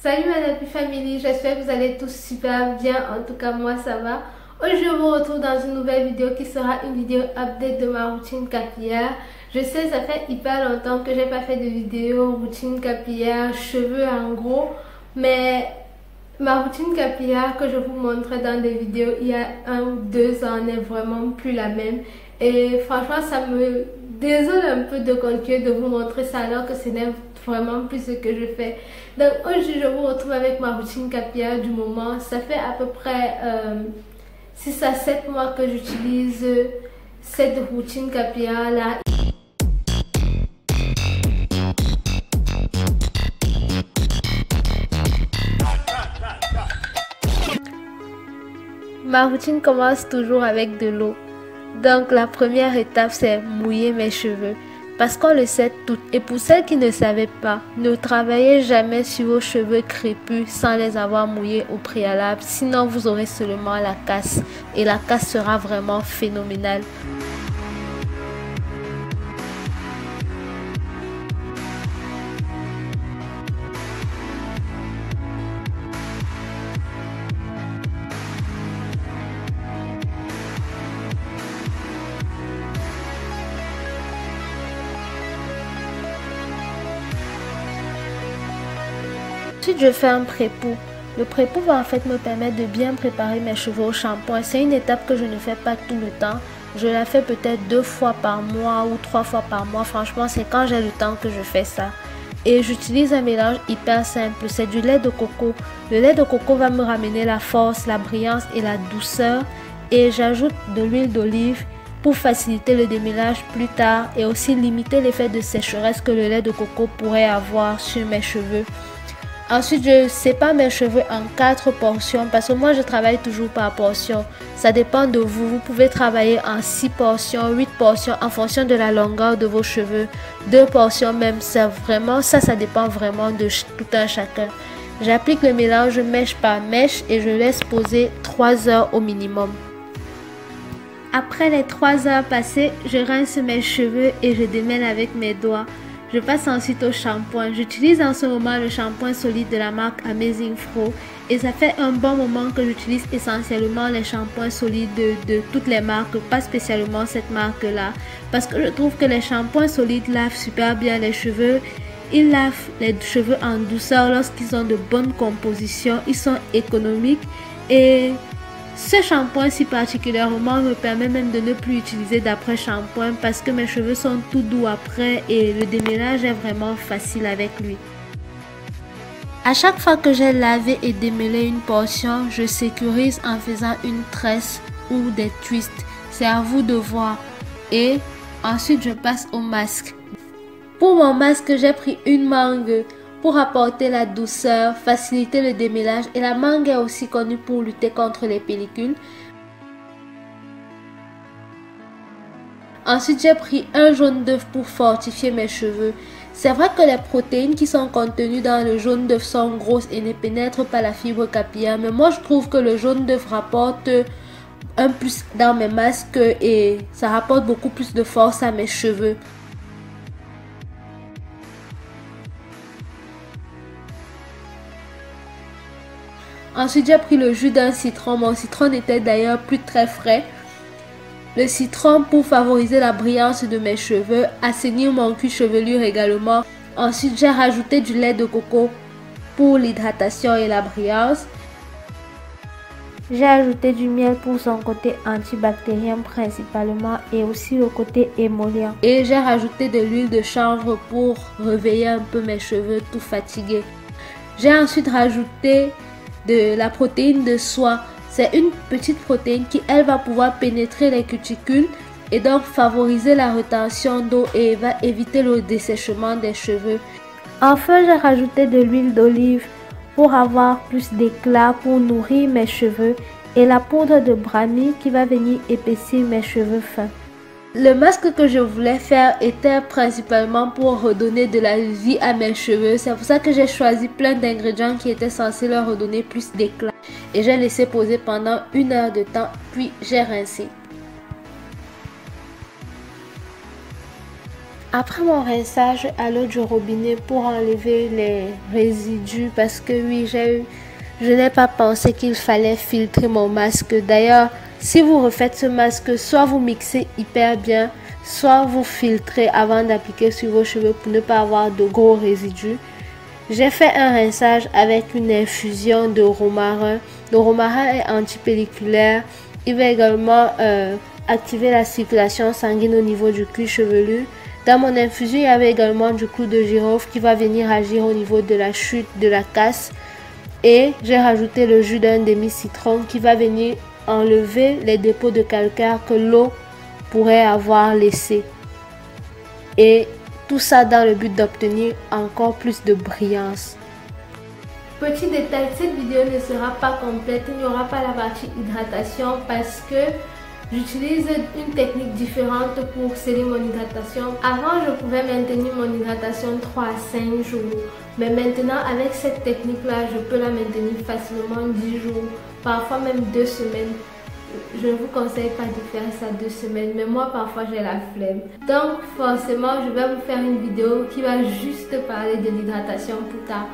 Salut ma Happy Family, j'espère que vous allez tous super bien, en tout cas moi ça va. Aujourd'hui je vous retrouve dans une nouvelle vidéo qui sera une vidéo update de ma routine capillaire. Je sais ça fait hyper longtemps que j'ai pas fait de vidéo routine capillaire, cheveux en gros, mais ma routine capillaire que je vous montrais dans des vidéos il y a 1 ou 2 ans n'est vraiment plus la même. Et franchement ça me désole un peu de continuer de vous montrer ça alors que ce n'est vraiment plus ce que je fais. Donc aujourd'hui je vous retrouve avec ma routine capillaire du moment. Ça fait à peu près 6 à 7 mois que j'utilise cette routine capillaire là. Ma routine commence toujours avec de l'eau. Donc la première étape c'est mouiller mes cheveux. Parce qu'on le sait toutes. Et pour celles qui ne savaient pas, ne travaillez jamais sur vos cheveux crépus sans les avoir mouillés au préalable. Sinon vous aurez seulement la casse. Et la casse sera vraiment phénoménale. Ensuite, je fais un pré-pou. Le pré-pou va en fait me permettre de bien préparer mes cheveux au shampoing. C'est une étape que je ne fais pas tout le temps. Je la fais peut-être 2 fois par mois ou 3 fois par mois. Franchement, c'est quand j'ai le temps que je fais ça. Et j'utilise un mélange hyper simple. C'est du lait de coco. Le lait de coco va me ramener la force, la brillance et la douceur. Et j'ajoute de l'huile d'olive pour faciliter le démêlage plus tard et aussi limiter l'effet de sécheresse que le lait de coco pourrait avoir sur mes cheveux. Ensuite, je sépare mes cheveux en 4 portions parce que moi, je travaille toujours par portion. Ça dépend de vous. Vous pouvez travailler en 6 portions, 8 portions en fonction de la longueur de vos cheveux. 2 portions même, ça dépend vraiment de tout un chacun. J'applique le mélange mèche par mèche et je laisse poser 3 heures au minimum. Après les 3 heures passées, je rince mes cheveux et je démêle avec mes doigts. Je passe ensuite au shampoing. J'utilise en ce moment le shampoing solide de la marque Amazing Fro. Et ça fait un bon moment que j'utilise essentiellement les shampoings solides de toutes les marques, pas spécialement cette marque-là. Parce que je trouve que les shampoings solides lavent super bien les cheveux. Ils lavent les cheveux en douceur lorsqu'ils ont de bonnes compositions. Ils sont économiques et ce shampoing si particulièrement me permet même de ne plus utiliser d'après-shampoing parce que mes cheveux sont tout doux après et le démêlage est vraiment facile avec lui. À chaque fois que j'ai lavé et démêlé une portion, je sécurise en faisant une tresse ou des twists. C'est à vous de voir. Et ensuite je passe au masque. Pour mon masque, j'ai pris une mangue pour apporter la douceur, faciliter le démêlage et la mangue est aussi connue pour lutter contre les pellicules. Ensuite, j'ai pris un jaune d'œuf pour fortifier mes cheveux. C'est vrai que les protéines qui sont contenues dans le jaune d'œuf sont grosses et ne pénètrent pas la fibre capillaire, mais moi je trouve que le jaune d'œuf rapporte un plus dans mes masques et ça rapporte beaucoup plus de force à mes cheveux. Ensuite, j'ai pris le jus d'un citron. Mon citron était d'ailleurs plus très frais. Le citron pour favoriser la brillance de mes cheveux, assainir mon cuir chevelu également. Ensuite, j'ai rajouté du lait de coco pour l'hydratation et la brillance. J'ai ajouté du miel pour son côté antibactérien principalement et aussi le côté émollient. Et j'ai rajouté de l'huile de chanvre pour réveiller un peu mes cheveux tout fatigués. J'ai ensuite rajouté de la protéine de soie. C'est une petite protéine qui elle va pouvoir pénétrer les cuticules et donc favoriser la rétention d'eau et va éviter le dessèchement des cheveux. Enfin, j'ai rajouté de l'huile d'olive pour avoir plus d'éclat, pour nourrir mes cheveux et la poudre de brahmi qui va venir épaissir mes cheveux fins. Le masque que je voulais faire était principalement pour redonner de la vie à mes cheveux. C'est pour ça que j'ai choisi plein d'ingrédients qui étaient censés leur redonner plus d'éclat. Et j'ai laissé poser pendant 1 heure de temps, puis j'ai rincé. Après mon rinçage à l'eau du robinet pour enlever les résidus parce que oui, je n'ai pas pensé qu'il fallait filtrer mon masque. D'ailleurs, si vous refaites ce masque, soit vous mixez hyper bien, soit vous filtrez avant d'appliquer sur vos cheveux pour ne pas avoir de gros résidus. J'ai fait un rinçage avec une infusion de romarin. Le romarin est antipelliculaire. Il va également activer la circulation sanguine au niveau du cuir chevelu. Dans mon infusion, il y avait également du clou de girofle qui va venir agir au niveau de la chute, de la casse. Et j'ai rajouté le jus d'un demi-citron qui va venir enlever les dépôts de calcaire que l'eau pourrait avoir laissé. Et tout ça dans le but d'obtenir encore plus de brillance. Petit détail, cette vidéo ne sera pas complète, il n'y aura pas la partie hydratation parce que j'utilise une technique différente pour sceller mon hydratation. Avant, je pouvais maintenir mon hydratation 3 à 5 jours. Mais maintenant, avec cette technique-là, je peux la maintenir facilement 10 jours, parfois même 2 semaines. Je ne vous conseille pas de faire ça 2 semaines, mais moi parfois j'ai la flemme. Donc forcément, je vais vous faire une vidéo qui va juste parler de l'hydratation plus tard.